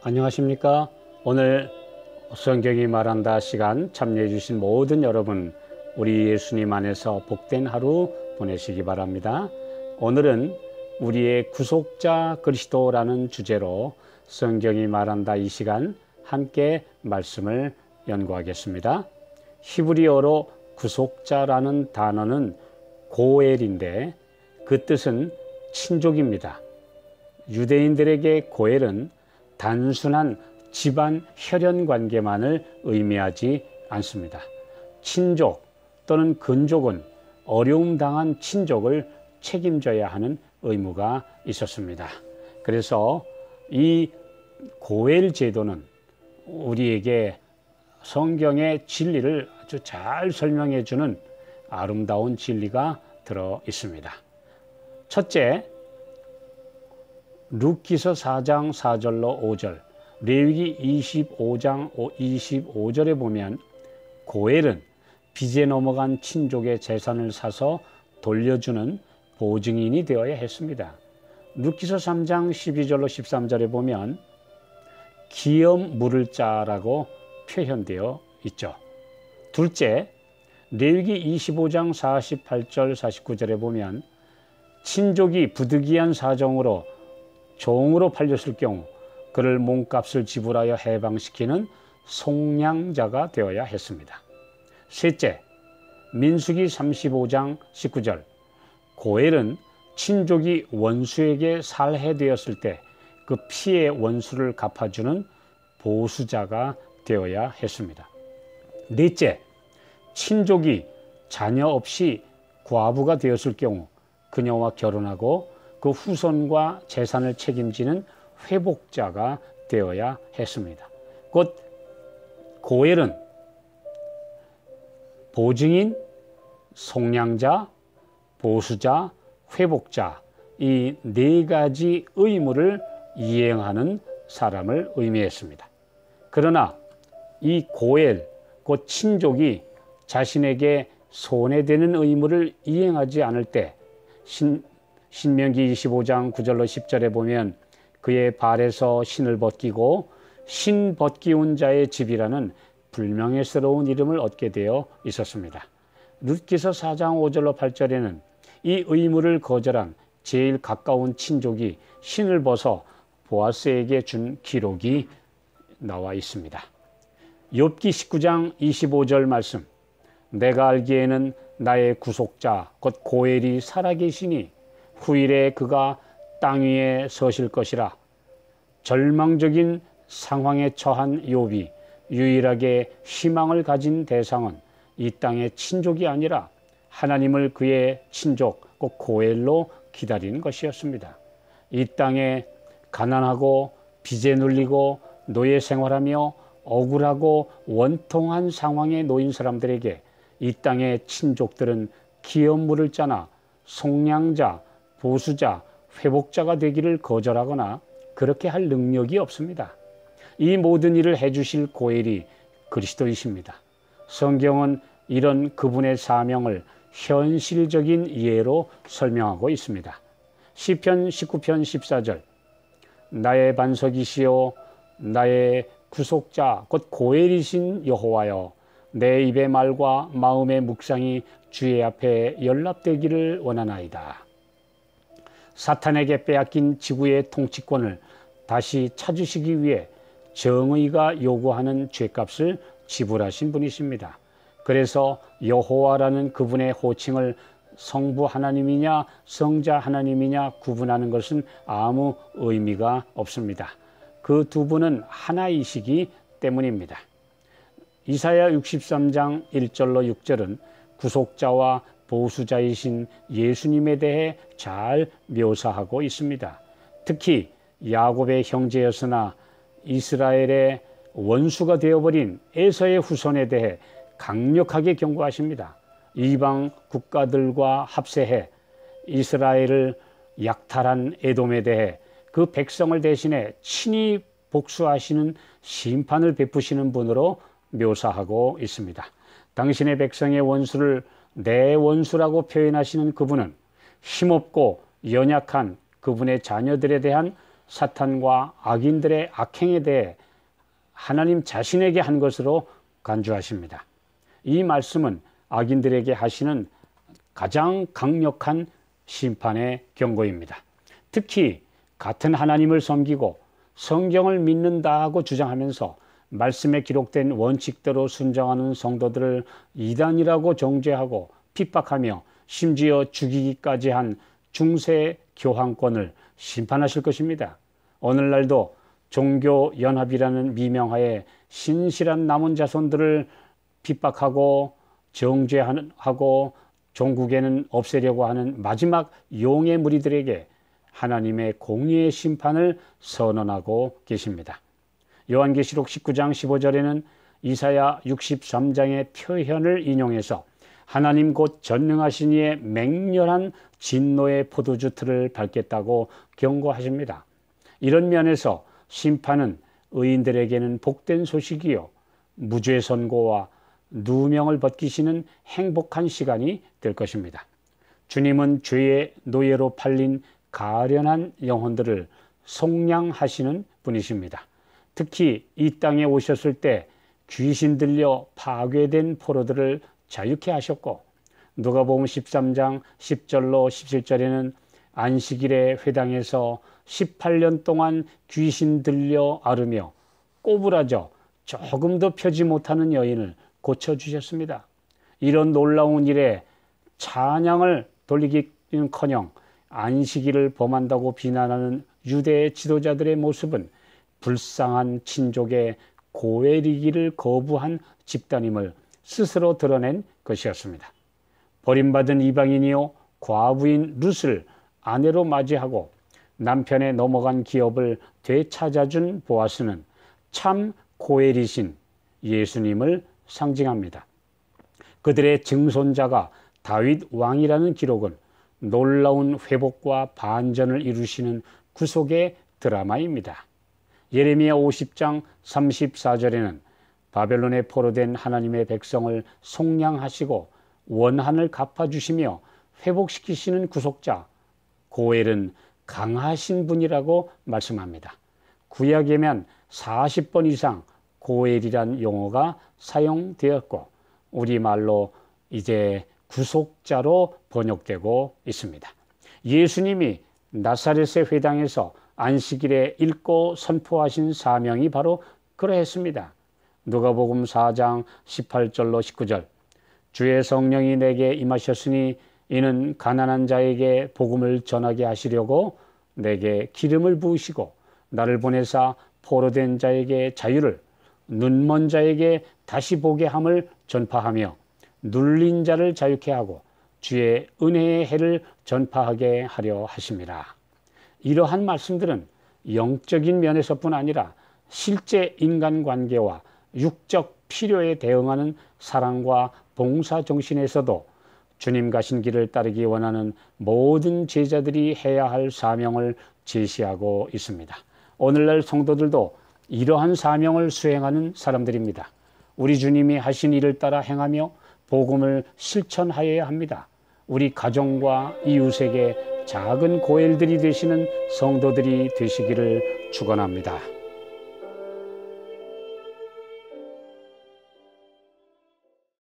안녕하십니까? 오늘 성경이 말한다 시간 참여해 주신 모든 여러분, 우리 예수님 안에서 복된 하루 보내시기 바랍니다. 오늘은 우리의 구속자 그리스도라는 주제로 성경이 말한다 이 시간 함께 말씀을 연구하겠습니다. 히브리어로 구속자라는 단어는 고엘인데 그 뜻은 친족입니다. 유대인들에게 고엘은 단순한 집안 혈연 관계만을 의미하지 않습니다. 친족 또는 근족은 어려움 당한 친족을 책임져야 하는 의무가 있었습니다. 그래서 이 고엘 제도는 우리에게 성경의 진리를 아주 잘 설명해 주는 아름다운 진리가 들어 있습니다. 첫째, 룻기서 4장 4절로 5절, 레위기 25장 25절에 보면 고엘은 빚에 넘어간 친족의 재산을 사서 돌려주는 보증인이 되어야 했습니다. 룻기서 3장 12절로 13절에 보면 기업 물을 자라고 표현되어 있죠. 둘째, 레위기 25장 48절 49절에 보면 친족이 부득이한 사정으로 종으로 팔렸을 경우 그를 몸값을 지불하여 해방시키는 속량자가 되어야 했습니다. 셋째, 민수기 35장 19절, 고엘은 친족이 원수에게 살해되었을 때 그 피해 원수를 갚아주는 보수자가 되어야 했습니다. 넷째, 친족이 자녀 없이 과부가 되었을 경우 그녀와 결혼하고 그 후손과 재산을 책임지는 회복자가 되어야 했습니다. 곧 고엘은 보증인, 속량자, 보수자, 회복자 이 네 가지 의무를 이행하는 사람을 의미했습니다. 그러나 이 고엘, 곧 친족이 자신에게 손해되는 의무를 이행하지 않을 때 신명기 25장 9절로 10절에 보면 그의 발에서 신을 벗기고 신 벗기운 자의 집이라는 불명예스러운 이름을 얻게 되어 있었습니다. 룻기서 4장 5절로 8절에는 이 의무를 거절한 제일 가까운 친족이 신을 벗어 보아스에게 준 기록이 나와 있습니다. 욥기 19장 25절 말씀, 내가 알기에는 나의 구속자 곧 고엘이 살아계시니 후일에 그가 땅 위에 서실 것이라. 절망적인 상황에 처한 욥이 유일하게 희망을 가진 대상은 이 땅의 친족이 아니라 하나님을 그의 친족 곧 고엘로 기다리는 것이었습니다. 이 땅에 가난하고 빚에 눌리고 노예 생활하며 억울하고 원통한 상황에 놓인 사람들에게 이 땅의 친족들은 기업 물을 자나 속량자, 보수자, 회복자가 되기를 거절하거나 그렇게 할 능력이 없습니다. 이 모든 일을 해주실 고엘이 그리스도이십니다. 성경은 이런 그분의 사명을 현실적인 예로 설명하고 있습니다. 시편 19편 14절, 나의 반석이시요 나의 구속자 곧 고엘이신 여호와여, 내 입의 말과 마음의 묵상이 주의 앞에 연락되기를 원하나이다. 사탄에게 빼앗긴 지구의 통치권을 다시 찾으시기 위해 정의가 요구하는 죄값을 지불하신 분이십니다. 그래서 여호와라는 그분의 호칭을 성부 하나님이냐 성자 하나님이냐 구분하는 것은 아무 의미가 없습니다. 그 두 분은 하나이시기 때문입니다. 이사야 63장 1절로 6절은 구속자와 보수자이신 예수님에 대해 잘 묘사하고 있습니다. 특히 야곱의 형제였으나 이스라엘의 원수가 되어버린 에서의 후손에 대해 강력하게 경고하십니다. 이방 국가들과 합세해 이스라엘을 약탈한 에돔에 대해 그 백성을 대신해 친히 복수하시는 심판을 베푸시는 분으로 묘사하고 있습니다. 당신의 백성의 원수를 내 원수라고 표현하시는 그분은 힘없고 연약한 그분의 자녀들에 대한 사탄과 악인들의 악행에 대해 하나님 자신에게 한 것으로 간주하십니다. 이 말씀은 악인들에게 하시는 가장 강력한 심판의 경고입니다. 특히 같은 하나님을 섬기고 성경을 믿는다고 주장하면서 말씀에 기록된 원칙대로 순종하는 성도들을 이단이라고 정죄하고 핍박하며 심지어 죽이기까지 한 중세 교황권을 심판하실 것입니다. 오늘날도 종교연합이라는 미명하에 신실한 남은 자손들을 핍박하고 정죄하고 종국에는 없애려고 하는 마지막 용의 무리들에게 하나님의 공의의 심판을 선언하고 계십니다. 요한계시록 19장 15절에는 이사야 63장의 표현을 인용해서 하나님 곧 전능하신 이의 맹렬한 진노의 포도주 틀을 밟겠다고 경고하십니다. 이런 면에서 심판은 의인들에게는 복된 소식이요 무죄 선고와 누명을 벗기시는 행복한 시간이 될 것입니다. 주님은 죄의 노예로 팔린 가련한 영혼들을 속량하시는 분이십니다. 특히 이 땅에 오셨을 때 귀신 들려 파괴된 포로들을 자유케 하셨고 누가복음 13장 10절로 17절에는 안식일에 회당에서 18년 동안 귀신 들려 앓으며 꼬부라져 조금도 펴지 못하는 여인을 고쳐주셨습니다. 이런 놀라운 일에 찬양을 돌리기는커녕 안식일을 범한다고 비난하는 유대 지도자들의 모습은 불쌍한 친족의 고애리기를 거부한 집단임을 스스로 드러낸 것이었습니다. 버림받은 이방인이요 과부인 룻을 아내로 맞이하고 남편의 넘어간 기업을 되찾아준 보아스는 참 고엘이신 예수님을 상징합니다. 그들의 증손자가 다윗 왕이라는 기록은 놀라운 회복과 반전을 이루시는 구속의 드라마입니다. 예레미야 50장 34절에는 바벨론에 포로된 하나님의 백성을 속량하시고 원한을 갚아주시며 회복시키시는 구속자 고엘은 강하신 분이라고 말씀합니다. 구약에만 40번 이상 고엘이란 용어가 사용되었고 우리말로 이제 구속자로 번역되고 있습니다. 예수님이 나사렛의 회당에서 안식일에 읽고 선포하신 사명이 바로 그러했습니다. 누가복음 4장 18절로 19절 주의 성령이 내게 임하셨으니 이는 가난한 자에게 복음을 전하게 하시려고 내게 기름을 부으시고 나를 보내사 포로된 자에게 자유를 눈먼 자에게 다시 보게 함을 전파하며 눌린 자를 자유케 하고 주의 은혜의 해를 전파하게 하려 하심이라. 이러한 말씀들은 영적인 면에서뿐 아니라 실제 인간관계와 육적 필요에 대응하는 사랑과 봉사 정신에서도 주님 가신 길을 따르기 원하는 모든 제자들이 해야 할 사명을 제시하고 있습니다. 오늘날 성도들도 이러한 사명을 수행하는 사람들입니다. 우리 주님이 하신 일을 따라 행하며 복음을 실천하여야 합니다. 우리 가정과 이웃에게 작은 고엘들이 되시는 성도들이 되시기를 축원합니다.